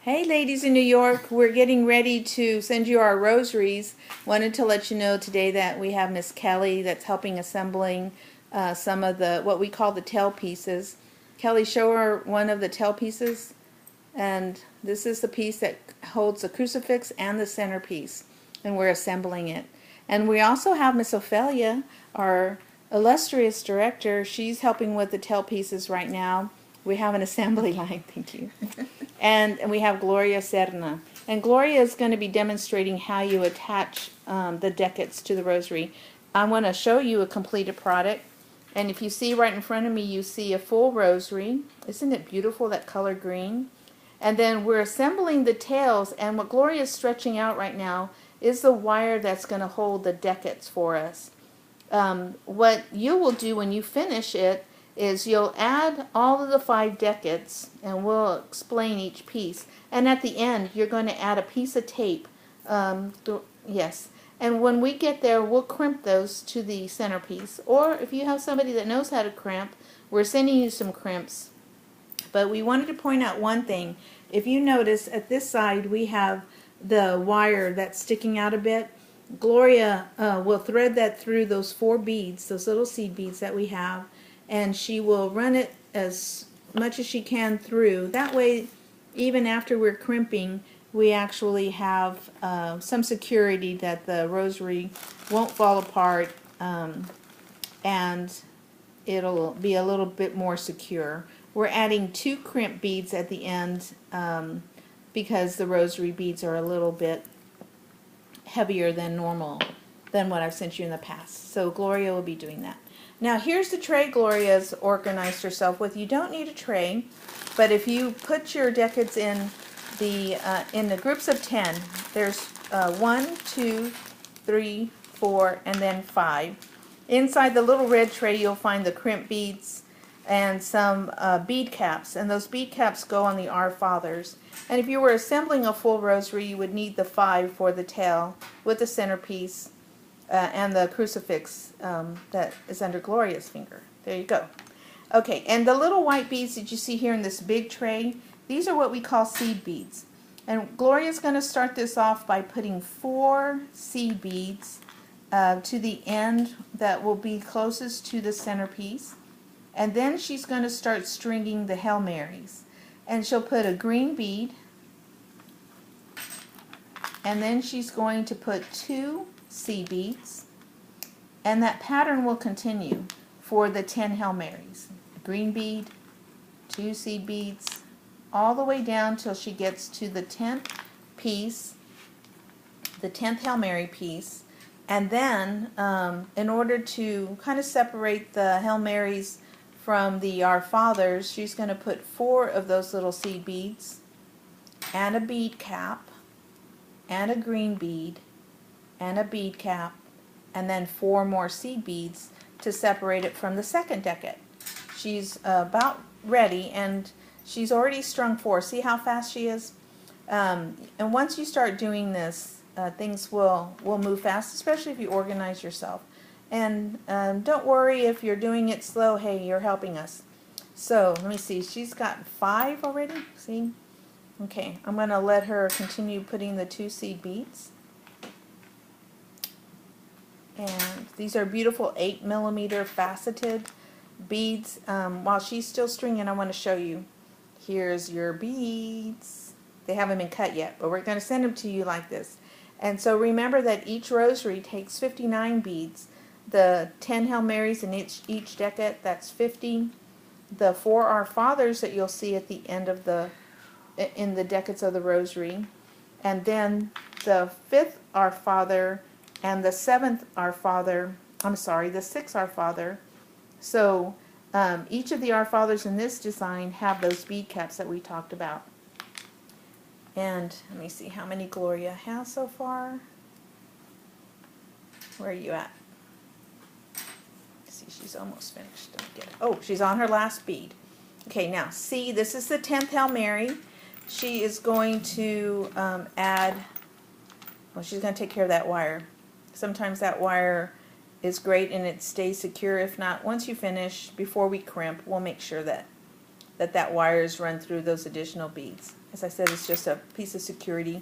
Hey ladies in New York, we're getting ready to send you our rosaries. Wanted to let you know today that we have Miss Kelly that's helping assembling some of the what we call the tail pieces. Kelly, show her one of the tail pieces, and this is the piece that holds the crucifix and the centerpiece, and we're assembling it. And we also have Miss Ophelia, our illustrious director. She's helping with the tail pieces right now. We have an assembly line, thank you. And we have Gloria Serna. And Gloria is going to be demonstrating how you attach the decades to the rosary. I want to show you a completed product. And if you see right in front of me, you see a full rosary. Isn't it beautiful, that color green? And then we're assembling the tails, and what Gloria is stretching out right now is the wire that's going to hold the decades for us. What you will do when you finish it is you'll add all of the 5 decades, and we'll explain each piece. And at the end, you're going to add a piece of tape. Yes. And when we get there, we'll crimp those to the centerpiece. Or if you have somebody that knows how to crimp, we're sending you some crimps. But we wanted to point out one thing. If you notice, at this side, we have the wire that's sticking out a bit. Gloria will thread that through those 4 beads, those little seed beads that we have, and she will run it as much as she can through. That way, even after we're crimping, we actually have some security that the rosary won't fall apart, and it'll be a little bit more secure. We're adding 2 crimp beads at the end because the rosary beads are a little bit heavier than normal, than what I've sent you in the past. So Gloria will be doing that. Now here's the tray Gloria's organized herself with. You don't need a tray, but if you put your decades in the groups of 10, there's 1, 2, 3, 4, and then 5. Inside the little red tray you'll find the crimp beads and some bead caps, and those bead caps go on the Our Fathers. And if you were assembling a full rosary, you would need the 5 for the tail with the centerpiece and the crucifix that is under Gloria's finger. There you go. Okay, and the little white beads that you see here in this big tray, these are what we call seed beads. And Gloria's going to start this off by putting 4 seed beads to the end that will be closest to the centerpiece. And then she's going to start stringing the Hail Marys. And she'll put a green bead, and then she's going to put 2 seed beads, and that pattern will continue for the 10 Hail Marys. A green bead, 2 seed beads, all the way down till she gets to the 10th piece, the 10th Hail Mary piece. And then in order to kind of separate the Hail Marys from the Our Fathers, she's going to put 4 of those little seed beads and a bead cap and a green bead and a bead cap, and then 4 more seed beads to separate it from the second decade. She's about ready, and she's already strung 4. See how fast she is? And once you start doing this, things will move fast, especially if you organize yourself. And don't worry if you're doing it slow. Hey, you're helping us. So let me see. She's got 5 already. See? Okay, I'm going to let her continue putting the 2 seed beads. And these are beautiful 8mm faceted beads. While she's still stringing, I want to show you. Here's your beads. They haven't been cut yet, but we're going to send them to you like this. And so remember that each rosary takes 59 beads. The 10 Hail Marys in each decade, that's 50. The 4 Our Fathers that you'll see at the end of in the decades of the rosary. And then the 5th Our Father and the 7th Our Father, the 6th Our Father. So each of the Our Fathers in this design have those bead caps that we talked about. And let me see how many Gloria has so far. Where are you at? See, she's almost finished. Don't get it. Oh, she's on her last bead. Okay, now see, this is the 10th Hail Mary. She is going to add, well, she's going to take care of that wire. Sometimes that wire is great and it stays secure. If not, once you finish, before we crimp, we'll make sure that that wire is run through those additional beads. As I said, it's just a piece of security.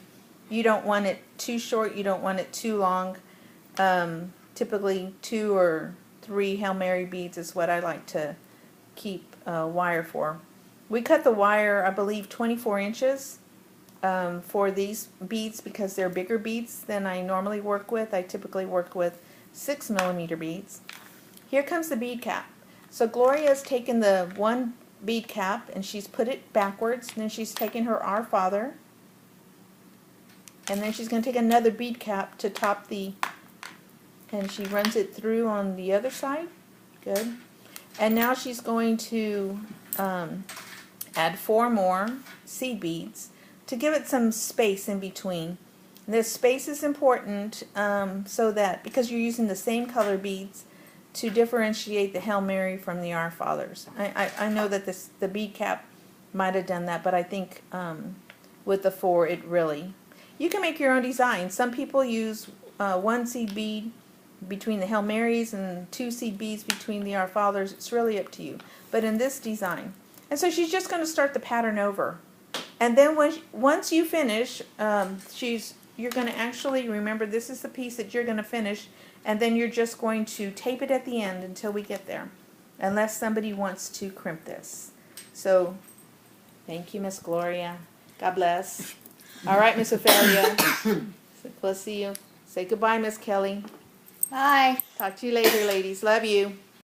You don't want it too short, you don't want it too long. Typically 2 or 3 Hail Mary beads is what I like to keep wire for. We cut the wire, I believe, 24 inches for these beads because they're bigger beads than I normally work with. I typically work with 6mm beads. Here comes the bead cap. So Gloria's taken the one bead cap and she's put it backwards, and then she's taken her Our Father, and then she's going to take another bead cap to top the, and she runs it through on the other side. Good. And now she's going to add 4 more seed beads to give it some space in between. This space is important so that, because you're using the same color beads to differentiate the Hail Mary from the Our Fathers. I know that the bead cap might have done that, but I think with the 4 it really, you can make your own design. Some people use 1 seed bead between the Hail Marys and 2 seed beads between the Our Fathers. It's really up to you. But in this design, and so she's just going to start the pattern over, and then once you finish, you're going to actually remember this is the piece that you're going to finish, and then you're just going to tape it at the end until we get there, unless somebody wants to crimp this. So, thank you, Miss Gloria. God bless. All right, Miss Ophelia. We'll see you. Say goodbye, Miss Kelly. Bye. Talk to you later, ladies. Love you.